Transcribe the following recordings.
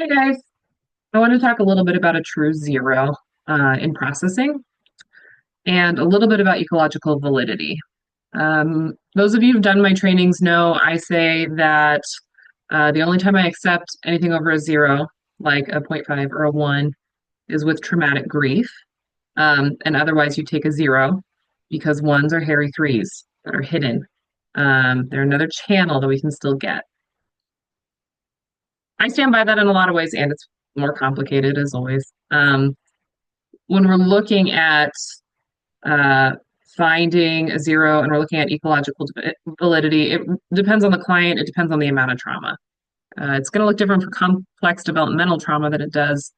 Hey guys, I want to talk a little bit about a true zero in processing and a little bit about ecological validity. Those of you who've done my trainings know I say that the only time I accept anything over a zero, like a zero point 0.5 or a 1, is with traumatic grief. And otherwise, you take a zero because ones are hairy threes that are hidden. They're another channel that we can still get. I stand by that in a lot of ways, and it's more complicated as always. When we're looking at uh, finding a zero and we're looking at ecological validity, it depends on the client, it depends on the amount of trauma. It's going to look different for complex developmental trauma than it does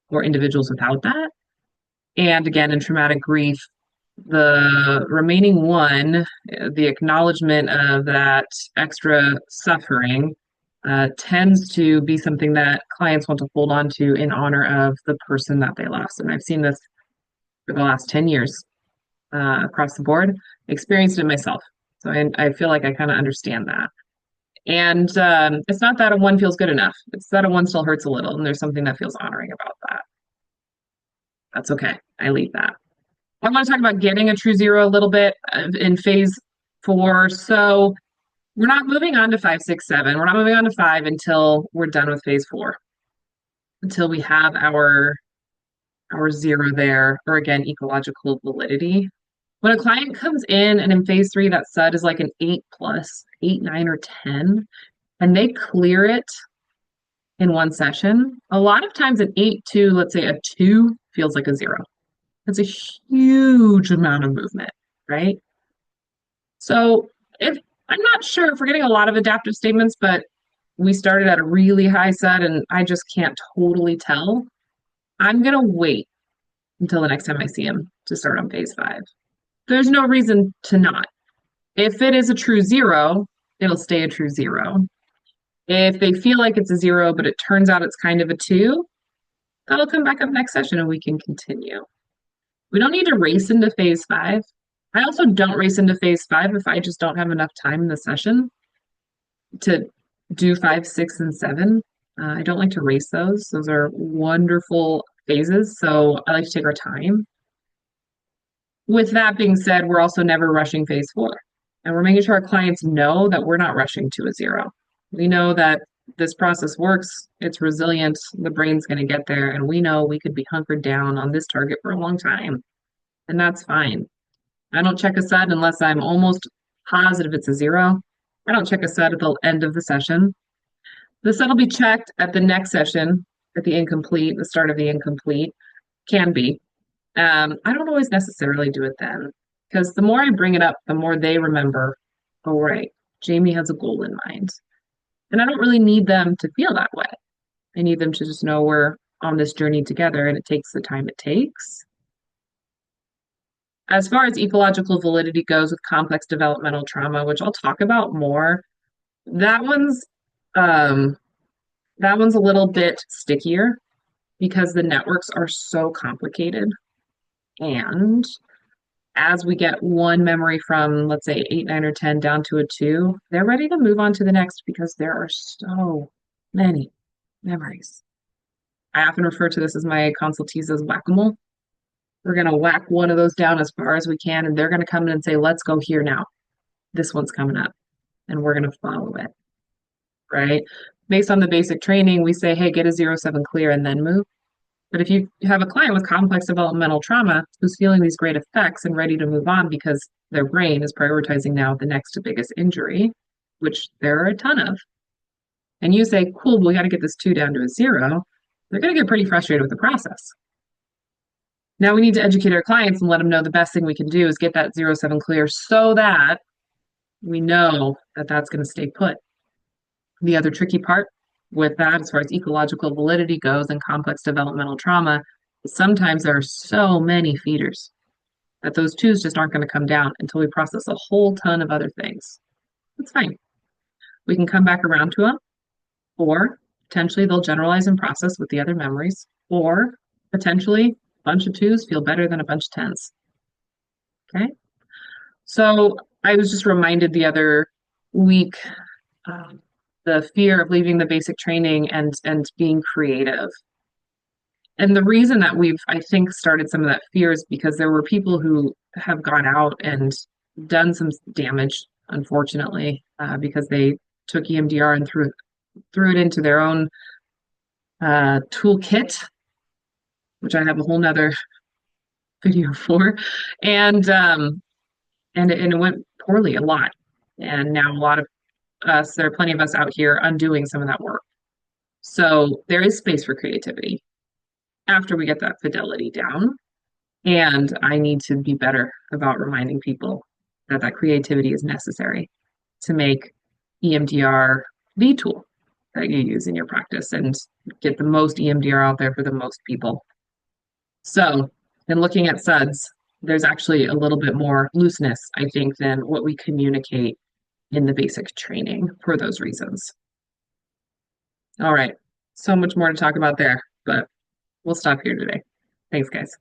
for individuals without that. And again, in traumatic grief, the remaining one, the acknowledgement of that extra suffering, tends to be something that clients want to hold on to in honor of the person that they lost. And I've seen this for the last 10 years across the board, experienced it myself. So I feel like I kind of understand that. And it's not that a one feels good enough. It's that a one still hurts a little, and there's something that feels honoring about that. That's okay. I leave that. I want to talk about getting a true zero a little bit in phase 4. So we're not moving on to 5, 6, 7. We're not moving on to 5 until we're done with phase 4, until we have our zero there, or again, ecological validity. When a client comes in and in phase 3, that SUD is like an 8 plus, 8, 9, or 10, and they clear it in one session, a lot of times an 8 to, let's say, a 2 feels like a 0. That's a huge amount of movement, right? So if I'm not sure if we're getting a lot of adaptive statements, but we started at a really high SUD and I just can't totally tell, I'm going to wait until the next time I see him to start on phase 5. There's no reason to not. If it is a true 0, it'll stay a true 0. If they feel like it's a 0, but it turns out it's kind of a 2, that'll come back up next session and we can continue. We don't need to race into phase 5. I also don't race into phase 5 if I just don't have enough time in the session to do 5, 6, and 7. I don't like to race those. Those are wonderful phases, so I like to take our time. With that being said, we're also never rushing phase 4. And we're making sure our clients know that we're not rushing to a 0. We know that this process works, it's resilient, the brain's going to get there, and we know we could be hunkered down on this target for a long time. And that's fine. I don't check a SUD unless I'm almost positive it's a 0. I don't check a SUD at the end of the session. The SUD will be checked at the next session, at the incomplete, the start of the incomplete. Can be. I don't always necessarily do it then, because the more I bring it up, the more they remember, oh, right, Jamie has a goal in mind. And I don't really need them to feel that way. I need them to just know we're on this journey together and it takes the time it takes. As far as ecological validity goes with complex developmental trauma, which I'll talk about more, that one's um, that one's a little bit stickier because the networks are so complicated. And as we get one memory from, let's say, 8, 9, or 10 down to a 2, they're ready to move on to the next because there are so many memories. I often refer to this as my consultees as whack-a-mole. We're going to whack one of those down as far as we can, and they're going to come in and say, let's go here now. This one's coming up, and we're going to follow it, right? Based on the basic training, we say, hey, get a 0-7 clear and then move. But if you have a client with complex developmental trauma who's feeling these great effects and ready to move on because their brain is prioritizing now the next biggest injury, which there are a ton of, and you say, cool, we got to get this 2 down to a 0, they're going to get pretty frustrated with the process. Now we need to educate our clients and let them know the best thing we can do is get that 0-7 clear so that we know that that's going to stay put. The other tricky part with that, as far as ecological validity goes and complex developmental trauma, is sometimes there are so many feeders that those 2s just aren't going to come down until we process a whole ton of other things. That's fine. We can come back around to them, or potentially they'll generalize and process with the other memories, or potentially a bunch of 2s feel better than a bunch of 10s. Okay? So I was just reminded the other week, the fear of leaving the basic training and being creative. And the reason that we've, I think, started some of that fear is because there were people who have gone out and done some damage, unfortunately, because they took EMDR and threw it into their own toolkit, which I have a whole nother video for, and and it went poorly a lot. And now a lot of us, there are plenty of us out here undoing some of that work. So there is space for creativity after we get that fidelity down. And I need to be better about reminding people that that creativity is necessary to make EMDR the tool that you use in your practice and get the most EMDR out there for the most people. So, in looking at SUDS, there's actually a little bit more looseness, I think, than what we communicate in the basic training for those reasons. All right. So much more to talk about there, but we'll stop here today. Thanks, guys.